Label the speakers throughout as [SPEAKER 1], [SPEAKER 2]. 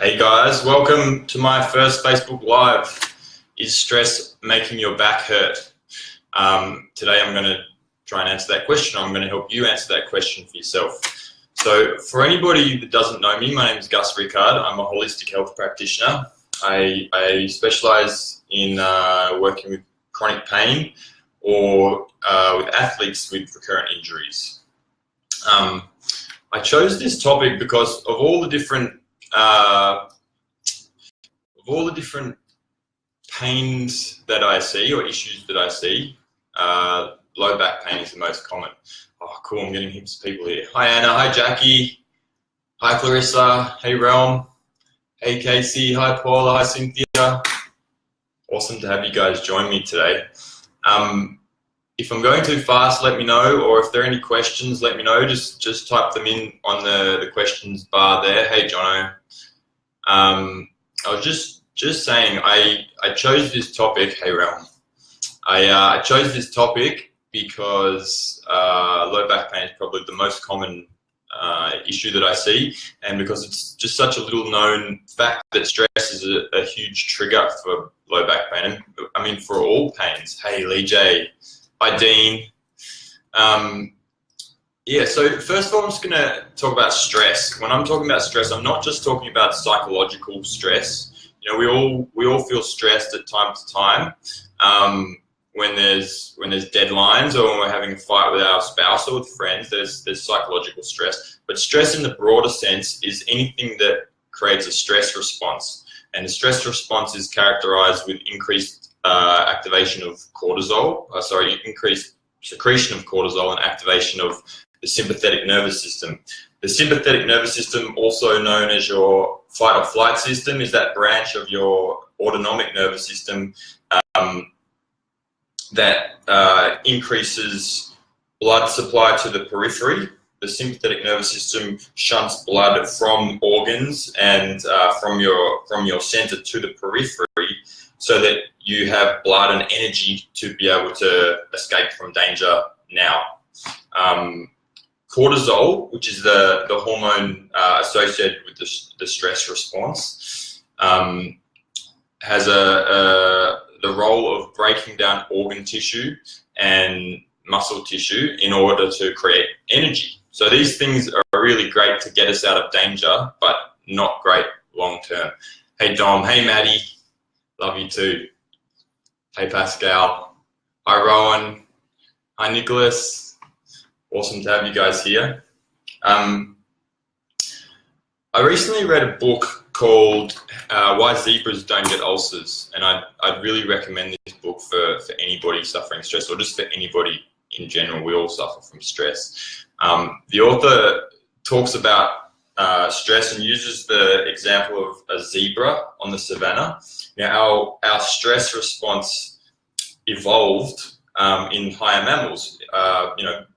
[SPEAKER 1] Hey guys, welcome to my first Facebook Live. Is stress making your back hurt? Today I'm going to try and answer that question. I'm going to help you answer that question for yourself. So for anybody that doesn't know me, my name is Gus Rickard. I'm a holistic health practitioner. I specialise in working with chronic pain or with athletes with recurrent injuries. I chose this topic because of all the different pains that I see or issues that I see, low back pain is the most common. Oh, cool, I'm getting heaps of people here. Hi, Anna. Hi, Jackie. Hi, Clarissa. Hey, Realm. Hey, Casey. Hi, Paula. Hi, Cynthia. Awesome to have you guys join me today. If I'm going too fast, let me know, or if there are any questions, let me know. Just type them in on the questions bar there. Hey, Jono. I was just saying, I chose this topic. Hey, Realm. I chose this topic because low back pain is probably the most common issue that I see, and because it's just such a little known fact that stress is a huge trigger for low back pain. And, I mean, for all pains. Hey, Lee J. Hi, Dean. So first of all, I'm just going to talk about stress. When I'm talking about stress, I'm not just talking about psychological stress. You know, we all feel stressed at time to time when there's deadlines or when we're having a fight with our spouse or with friends. There's psychological stress, but stress in the broader sense is anything that creates a stress response, and the stress response is characterized with increased increased secretion of cortisol and activation of the sympathetic nervous system. The sympathetic nervous system, also known as your fight or flight system, is that branch of your autonomic nervous system that increases blood supply to the periphery. The sympathetic nervous system shunts blood from organs and from your center to the periphery, so that you have blood and energy to be able to escape from danger now. Cortisol, which is the hormone associated with the stress response, has the role of breaking down organ tissue and muscle tissue in order to create energy. So these things are really great to get us out of danger, but not great long term. Hey, Dom. Hey, Maddie. Love you too. Hey, Pascal. Hi, Rowan. Hi, Nicholas. Awesome to have you guys here. I recently read a book called Why Zebras Don't Get Ulcers, and I'd really recommend this book for anybody suffering stress, or just for anybody in general. We all suffer from stress. The author talks about stress and uses the example of a zebra on the savannah. Now, our stress response evolved in higher mammals.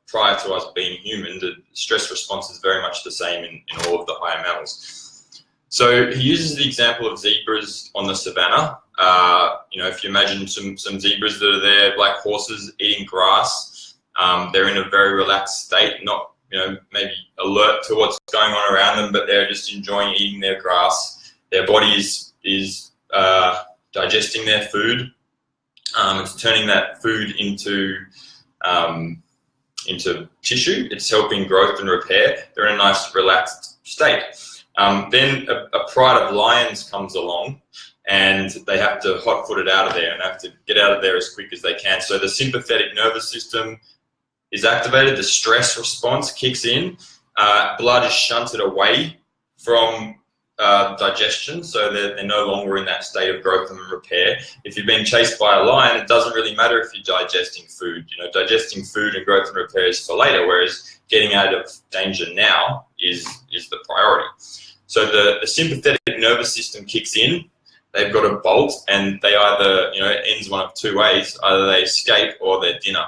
[SPEAKER 1] Prior to us being human, the stress response is very much the same in all of the higher mammals. So he uses the example of zebras on the savannah. If you imagine some zebras that are there, like horses eating grass, they're in a very relaxed state, not maybe alert to what's going on around them, but they're just enjoying eating their grass. Their body is digesting their food. It's turning that food into tissue. It's helping growth and repair. They're in a nice, relaxed state. Then a pride of lions comes along, and they have to hot-foot it out of there, and have to get out of there as quick as they can. So the sympathetic nervous system is activated, the stress response kicks in, blood is shunted away from digestion, so they're no longer in that state of growth and repair. If you've been chased by a lion, it doesn't really matter if you're digesting food. Digesting food and growth and repair is for later, whereas getting out of danger now is the priority. So the sympathetic nervous system kicks in. They've got a bolt, and they either, it ends one of two ways. Either they escape or they're dinner.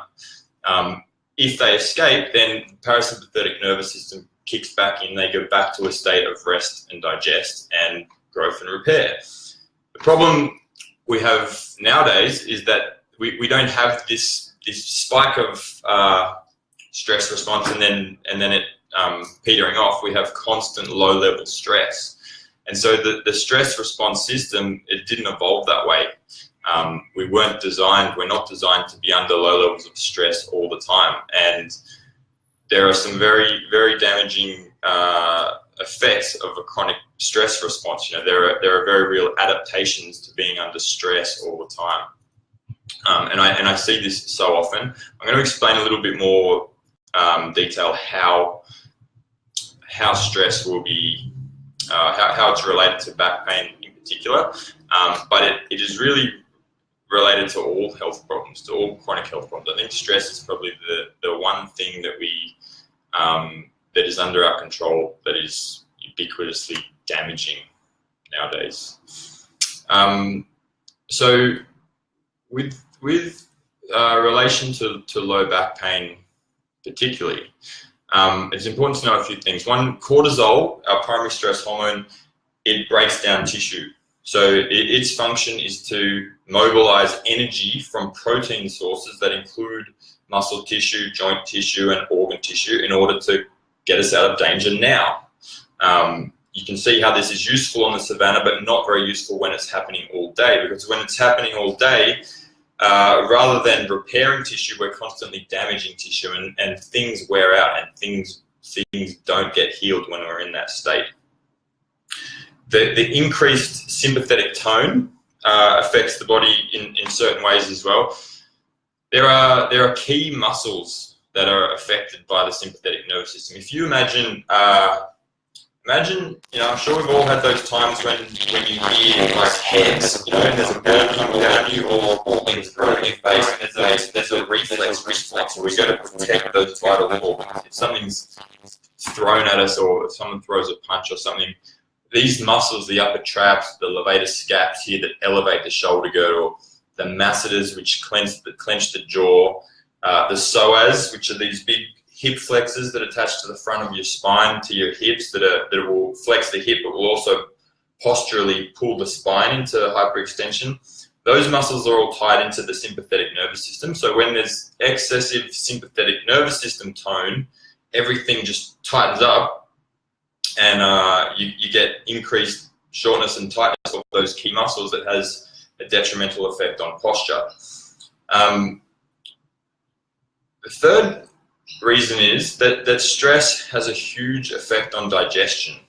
[SPEAKER 1] If they escape, then the parasympathetic nervous system kicks back in. They go back to a state of rest and digest and growth and repair. The problem we have nowadays is that we don't have this spike of stress response and then it petering off. We have constant low level stress, And so the stress response system, it didn't evolve that way. We're not designed to be under low levels of stress all the time. And there are some very, very damaging effects of a chronic stress response. There are very real adaptations to being under stress all the time. And I see this so often. I'm going to explain a little bit more detail how stress will be, how it's related to back pain in particular, but it is really related to all health problems, to all chronic health problems. I think stress is probably the one thing that that is under our control, that is ubiquitously damaging nowadays. So with relation to low back pain particularly, it's important to know a few things. One, cortisol, our primary stress hormone, it breaks down tissue. So its function is to mobilize energy from protein sources that include muscle tissue, joint tissue, and organ tissue in order to get us out of danger now. You can see how this is useful on the savannah, but not very useful when it's happening all day, because when it's happening all day, rather than repairing tissue, we're constantly damaging tissue, and things wear out, and things don't get healed when we're in that state. The increased sympathetic tone affects the body in certain ways as well. There are key muscles that are affected by the sympathetic nervous system. If you imagine, I'm sure we've all had those times when you hear like heads, and there's a bird coming down on you, or things thrown in your face, and there's a reflex where we go to protect those vital organs. If something's thrown at us, or if someone throws a punch or something, these muscles, the upper traps, the levator scaps here that elevate the shoulder girdle, the masseters which clench the jaw, the psoas, which are these big hip flexors that attach to the front of your spine, to your hips, that will flex the hip, but will also posturally pull the spine into hyperextension. Those muscles are all tied into the sympathetic nervous system. So when there's excessive sympathetic nervous system tone, everything just tightens up, and you get increased shortness and tightness of those key muscles that has a detrimental effect on posture. The third reason is that stress has a huge effect on digestion.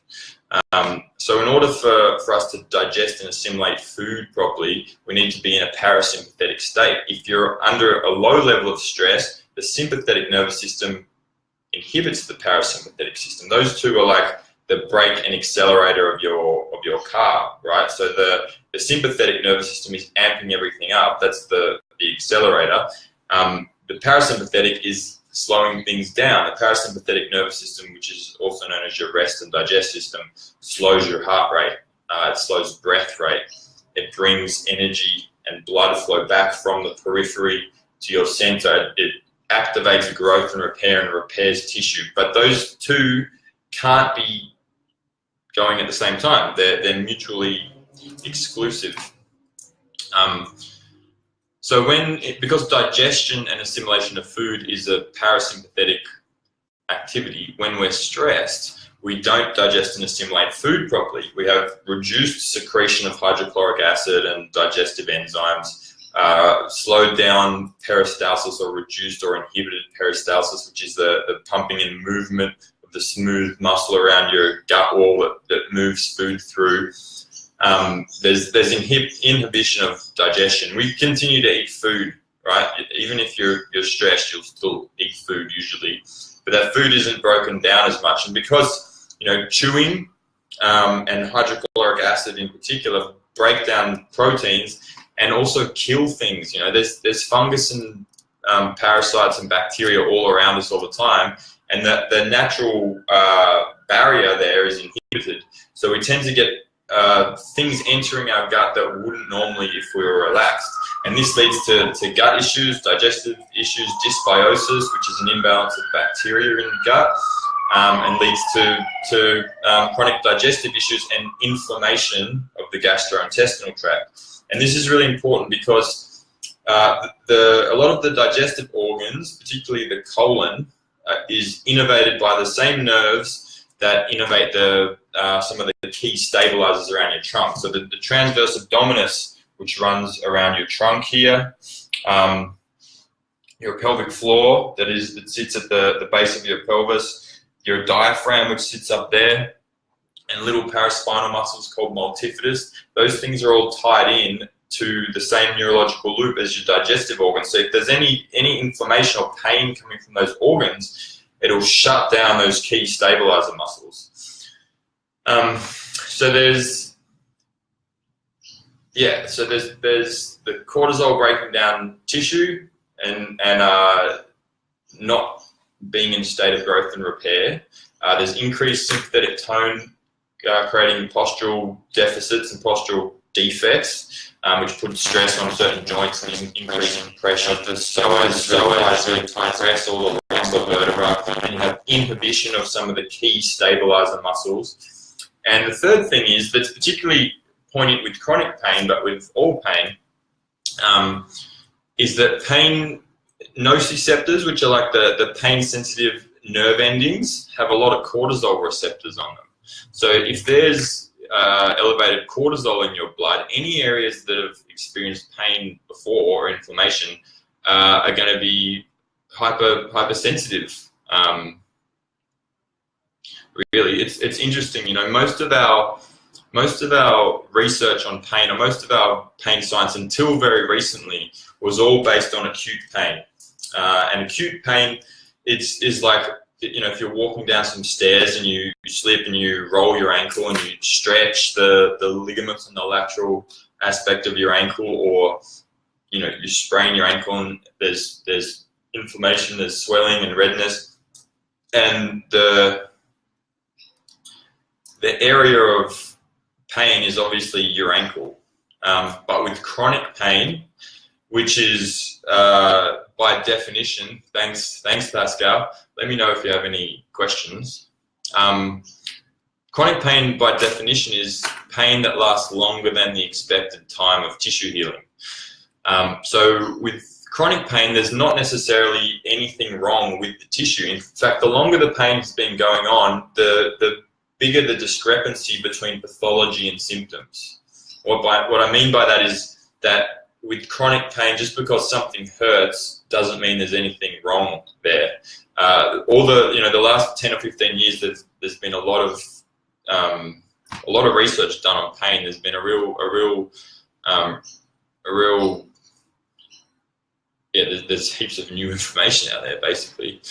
[SPEAKER 1] So in order for us to digest and assimilate food properly, we need to be in a parasympathetic state. If you're under a low level of stress, the sympathetic nervous system inhibits the parasympathetic system. Those two are like the brake and accelerator of your car, right? So the sympathetic nervous system is amping everything up. That's the accelerator. The parasympathetic is slowing things down. The parasympathetic nervous system, which is also known as your rest and digest system, slows your heart rate. It slows breath rate. It brings energy and blood flow back from the periphery to your center. It activates growth and repair and repairs tissue. But those two can't be going at the same time. They're mutually exclusive. So because digestion and assimilation of food is a parasympathetic activity, when we're stressed, we don't digest and assimilate food properly. We have reduced secretion of hydrochloric acid and digestive enzymes, slowed down peristalsis, or reduced or inhibited peristalsis, which is the pumping and movement of the smooth muscle around your gut wall that moves food through. There's inhibition of digestion. We continue to eat food, right? Even if you're stressed, you'll still eat food usually, but that food isn't broken down as much. And because chewing and hydrochloric acid in particular break down proteins and also kill things. There's fungus and parasites and bacteria all around us all the time, and the natural barrier there is inhibited. So we tend to get things entering our gut that wouldn't normally if we were relaxed. And this leads to gut issues, digestive issues, dysbiosis, which is an imbalance of bacteria in the gut, and leads to chronic digestive issues and inflammation of the gastrointestinal tract. And this is really important because a lot of the digestive organs, particularly the colon, is innervated by the same nerves that innervate some of the key stabilizers around your trunk. So the transverse abdominis, which runs around your trunk here, your pelvic floor that sits at the base of your pelvis, your diaphragm, which sits up there, and little paraspinal muscles called multifidus. Those things are all tied in to the same neurological loop as your digestive organs. So if there's any inflammation or pain coming from those organs, it'll shut down those key stabilizer muscles. So there's the cortisol breaking down tissue and not being in a state of growth and repair. There's increased sympathetic tone, creating postural deficits and postural defects, which put stress on certain joints and increasing pressure. The psoas really press all the vertebra, and you have inhibition of some of the key stabilizer muscles. And the third thing is that's particularly poignant with chronic pain, but with all pain, is that pain nociceptors, which are like the pain-sensitive nerve endings, have a lot of cortisol receptors on them. So if there's elevated cortisol in your blood, any areas that have experienced pain before or inflammation are going to be hypersensitive. Really, it's interesting. You know, most of our research on pain, or most of our pain science until very recently, was all based on acute pain. And acute pain, is like, you know, if you're walking down some stairs and you slip and you roll your ankle and you stretch the ligaments and the lateral aspect of your ankle, or, you know, you sprain your ankle and there's inflammation, there's swelling and redness, and the area of pain is obviously your ankle. But with chronic pain, which is by definition, thanks Pascal, let me know if you have any questions. Chronic pain by definition is pain that lasts longer than the expected time of tissue healing. So with chronic pain, there's not necessarily anything wrong with the tissue. In fact, the longer the pain has been going on, the bigger the discrepancy between pathology and symptoms. What I mean by that is that with chronic pain, just because something hurts doesn't mean there's anything wrong there. The last 10 or 15 years, there's been a lot of research done on pain. There's been there's heaps of new information out there, basically.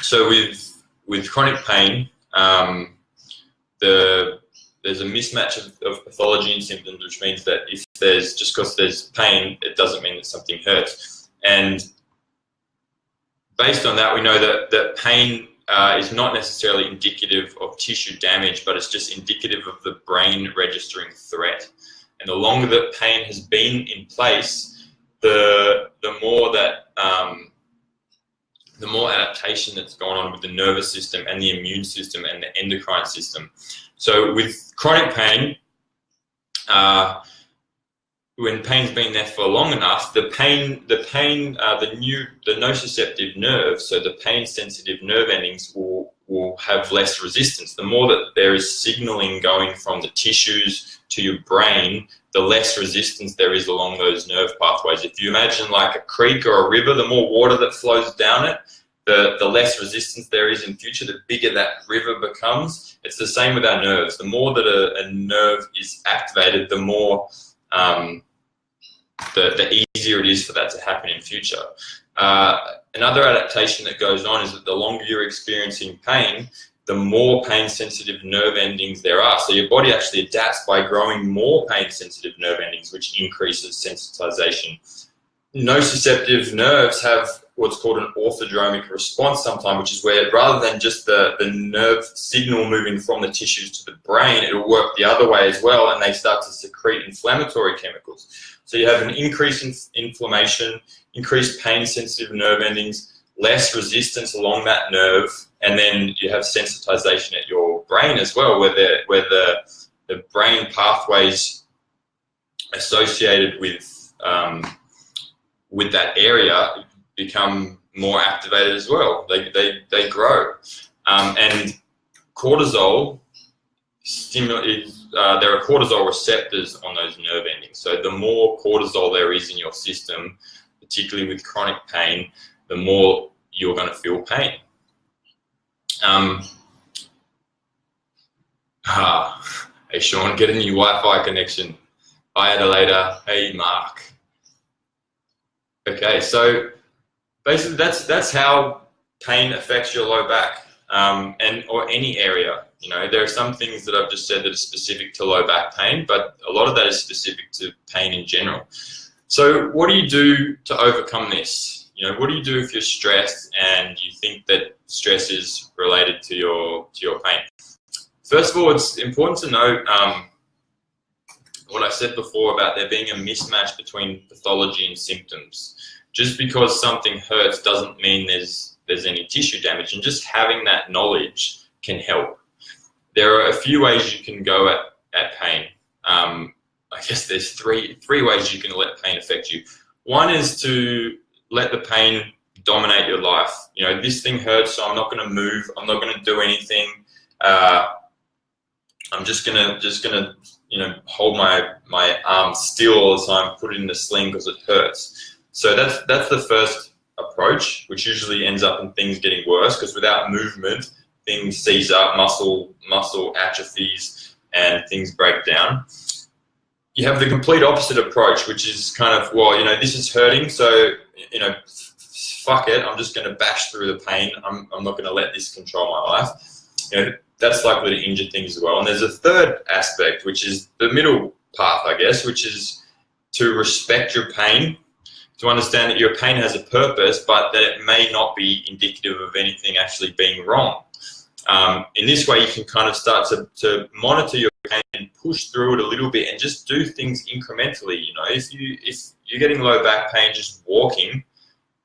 [SPEAKER 1] So with chronic pain, there's a mismatch of pathology and symptoms, which means that just because there's pain, it doesn't mean that something hurts. And based on that, we know that pain is not necessarily indicative of tissue damage, but it's just indicative of the brain registering threat. And the longer that pain has been in place, the more adaptation that's gone on with the nervous system and the immune system and the endocrine system. So with chronic pain, when pain's been there for long enough, the nociceptive nerve, so the pain-sensitive nerve endings will have less resistance. The more that there is signaling going from the tissues to your brain, the less resistance there is along those nerve pathways. If you imagine like a creek or a river, the more water that flows down it, the less resistance there is in future, the bigger that river becomes. It's the same with our nerves. The more that a nerve is activated, the more the easier it is for that to happen in future. Another adaptation that goes on is that the longer you're experiencing pain, the more pain-sensitive nerve endings there are. So your body actually adapts by growing more pain-sensitive nerve endings, which increases sensitization. Nociceptive nerves have what's called an orthodromic response sometimes, which is where rather than just the nerve signal moving from the tissues to the brain, it'll work the other way as well, and they start to secrete inflammatory chemicals. So you have an increase in inflammation, increased pain-sensitive nerve endings, less resistance along that nerve, and then you have sensitization at your brain as well, where the brain pathways associated with that area become more activated as well. They grow. And cortisol there are cortisol receptors on those nerve endings. So the more cortisol there is in your system, particularly with chronic pain, the more you're going to feel pain. Hey Sean, get a new Wi-Fi connection. Hi Adelaida. Hey Mark. Okay, so basically that's how pain affects your low back, or any area. You know, there are some things that I've just said that are specific to low back pain, but a lot of that is specific to pain in general. So what do you do to overcome this? You know, what do you do if you're stressed and you think that stress is related to your pain? First of all, it's important to note what I said before about there being a mismatch between pathology and symptoms. Just because something hurts doesn't mean there's any tissue damage, and just having that knowledge can help. There are a few ways you can go at pain. I guess there's three ways you can let pain affect you. One is to let the pain dominate your life. You know, this thing hurts, so I'm not going to move. I'm not going to do anything. I'm just gonna hold my arm still all the time, put it in the sling because it hurts. So that's the first approach, which usually ends up in things getting worse, because without movement, things seize up, muscle atrophies, and things break down. You have the complete opposite approach, which is kind of, well, this is hurting, so, fuck it, I'm just going to bash through the pain. I'm not going to let this control my life. That's likely to injure things as well. And there's a third aspect, which is the middle path, I guess, which is to respect your pain, to understand that your pain has a purpose, but that it may not be indicative of anything actually being wrong. In this way, you can kind of start to monitor your pain and push through it a little bit and just do things incrementally. If you're getting low back pain just walking,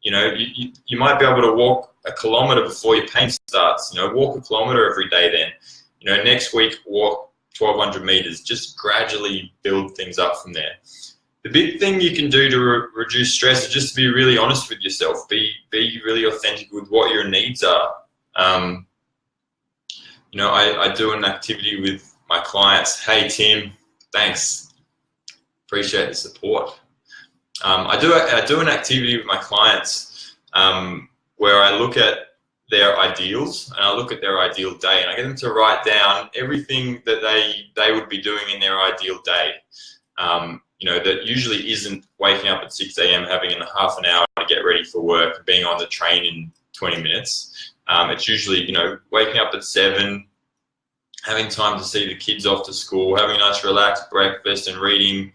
[SPEAKER 1] you might be able to walk a kilometer before your pain starts. Walk a kilometer every day then. Next week, walk 1,200 meters. Just gradually build things up from there. The big thing you can do to reduce stress is just to be really honest with yourself. Be really authentic with what your needs are. I do an activity with my clients. Hey, Tim, thanks. Appreciate the support. I do an activity with my clients where I look at their ideals and I look at their ideal day, and I get them to write down everything that they would be doing in their ideal day. That usually isn't waking up at 6 a.m., having a half an hour to get ready for work, and being on the train in 20 minutes. It's usually, waking up at 7, having time to see the kids off to school, having a nice relaxed breakfast, and reading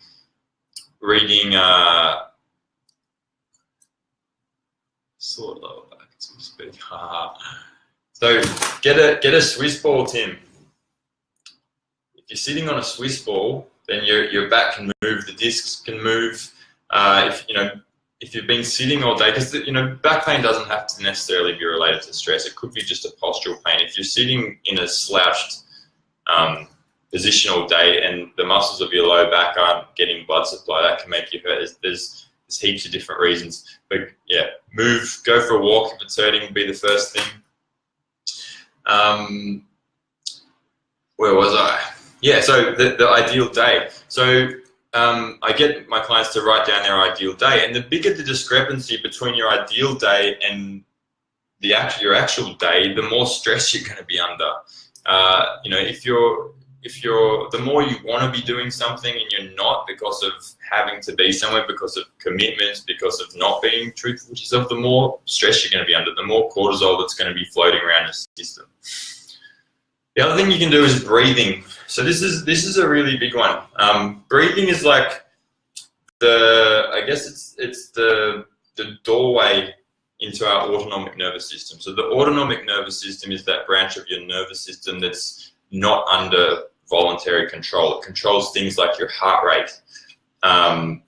[SPEAKER 1] sort of back to speak. So get a Swiss ball, Tim. If you're sitting on a Swiss ball, then your back can move, the discs can move. If you've been sitting all day, because back pain doesn't have to necessarily be related to stress. It could be just a postural pain. If you're sitting in a slouched position all day and the muscles of your low back aren't getting blood supply, that can make you hurt. There's heaps of different reasons. But yeah, move, go for a walk if it's hurting would be the first thing. Where was I? Yeah, so the ideal day. So I get my clients to write down their ideal day, and the bigger the discrepancy between your ideal day and your actual day, the more stress you're going to be under. If you're the more you want to be doing something and you're not, because of having to be somewhere, because of commitments, because of not being truthful with yourself, the more stress you're going to be under, the more cortisol that's going to be floating around your system. The other thing you can do is breathing. So this is a really big one. Breathing is like it's the doorway into our autonomic nervous system. So the autonomic nervous system is that branch of your nervous system that's not under voluntary control. It controls things like your heart rate,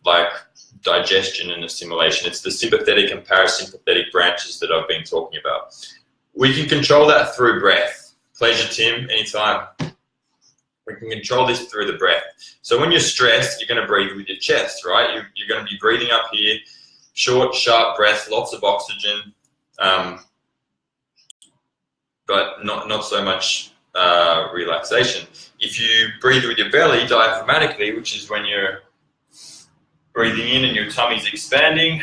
[SPEAKER 1] like digestion and assimilation. It's the sympathetic and parasympathetic branches that I've been talking about. We can control that through breath. Pleasure, Tim, anytime. We can control this through the breath. So when you're stressed, you're going to breathe with your chest, right? You're going to be breathing up here, short, sharp breath, lots of oxygen, but not so much relaxation. If you breathe with your belly diaphragmatically, which is when you're breathing in and your tummy's expanding,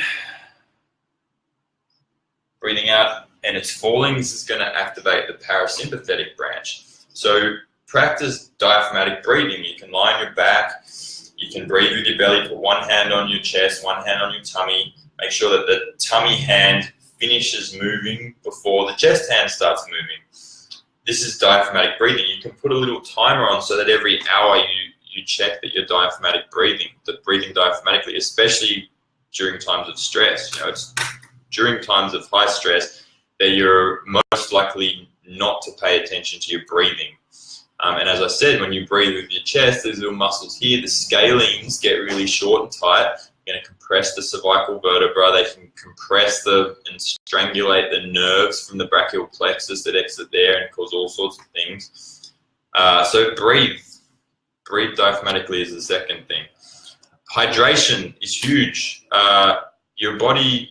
[SPEAKER 1] breathing out and it's falling, this is going to activate the parasympathetic branch. So practice diaphragmatic breathing. You can lie on your back, you can breathe with your belly, put one hand on your chest, one hand on your tummy, make sure that the tummy hand finishes moving before the chest hand starts moving. This is diaphragmatic breathing. You can put a little timer on so that every hour you check that you're diaphragmatic breathing, that breathing diaphragmatically, especially during times of stress. It's during times of high stress that you're most likely not to pay attention to your breathing. And as I said, when you breathe with your chest, there's little muscles here, the scalenes get really short and tight. You're going to compress the cervical vertebra. They can compress and strangulate the nerves from the brachial plexus that exit there and cause all sorts of things. So breathe diaphragmatically is the second thing. Hydration is huge. Your body,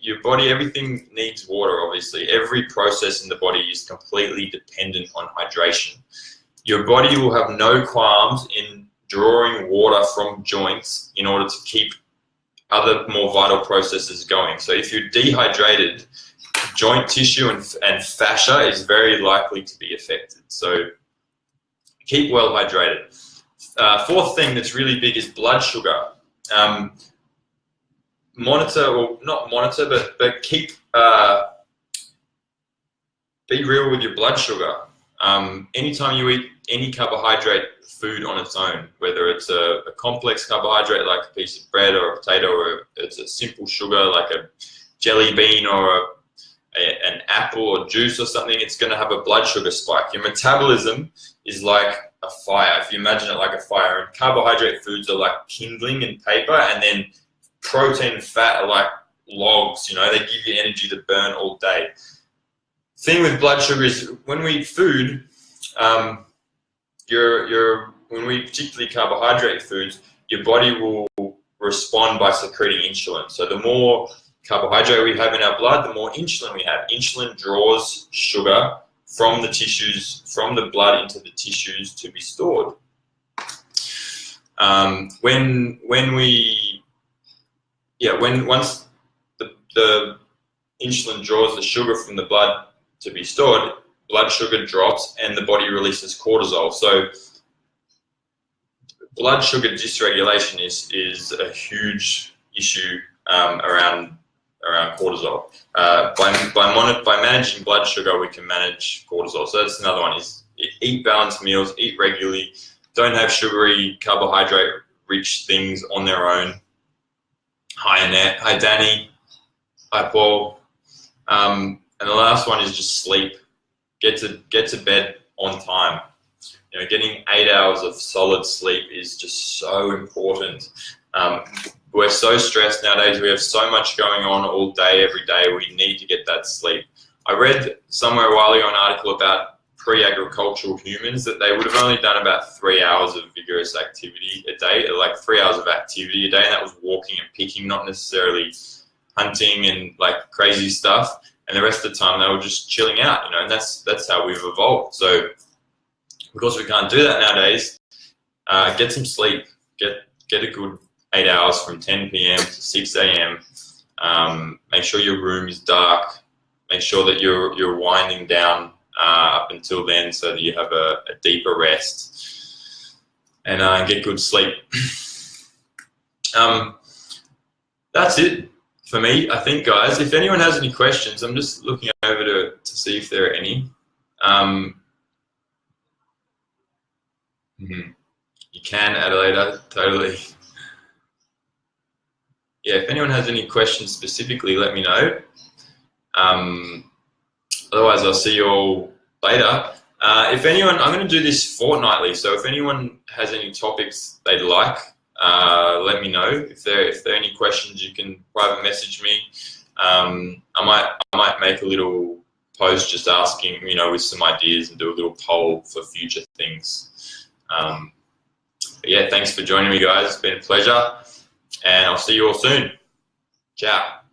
[SPEAKER 1] everything needs water, obviously. Every process in the body is completely dependent on hydration. Your body will have no qualms in drawing water from joints in order to keep other more vital processes going. So if you're dehydrated, joint tissue and fascia is very likely to be affected. So keep well hydrated. Fourth thing that's really big is blood sugar. Monitor, or not monitor, but keep, be real with your blood sugar. Anytime you eat any carbohydrate food on its own, whether it's a complex carbohydrate like a piece of bread or a potato, or it's a simple sugar like a jelly bean or an apple or juice or something, it's going to have a blood sugar spike. Your metabolism is like a fire. If you imagine it like a fire, and carbohydrate foods are like kindling and paper, and then protein and fat are like logs. They give you energy to burn all day. Thing with blood sugar is when we eat food, when we particularly carbohydrate foods, your body will respond by secreting insulin. So the more carbohydrate we have in our blood, the more insulin we have. Insulin draws sugar from the tissues, from the blood into the tissues to be stored. Once the insulin draws the sugar from the blood to be stored, blood sugar drops and the body releases cortisol. So blood sugar dysregulation is a huge issue around cortisol. By managing blood sugar, we can manage cortisol. So that's another one: is eat balanced meals, eat regularly, don't have sugary, carbohydrate-rich things on their own. Hi Annette, hi Danny, hi Paul. And the last one is just sleep. Get to bed on time. Getting 8 hours of solid sleep is just so important. We're so stressed nowadays. We have so much going on all day, every day. We need to get that sleep. I read somewhere a while ago an article about pre-agricultural humans that they would have only done about 3 hours of vigorous activity a day, like 3 hours of activity a day, and that was walking and picking, not necessarily hunting and like crazy stuff. And the rest of the time they were just chilling out, and that's how we've evolved. So because we can't do that nowadays, get some sleep. Get a good 8 hours from 10 p.m. to 6 a.m. Make sure your room is dark. Make sure that you're winding down up until then, so that you have a deeper rest, and get good sleep. That's it for me, I think, guys. If anyone has any questions, I'm just looking over to see if there are any. You can, Adelaide, totally. Yeah, if anyone has any questions specifically, let me know. Otherwise, I'll see you all later. If anyone, I'm going to do this fortnightly, so if anyone has any topics they'd like, let me know. If there are any questions, you can private message me. I might make a little post just asking, with some ideas, and do a little poll for future things. But yeah, thanks for joining me, guys. It's been a pleasure, and I'll see you all soon. Ciao.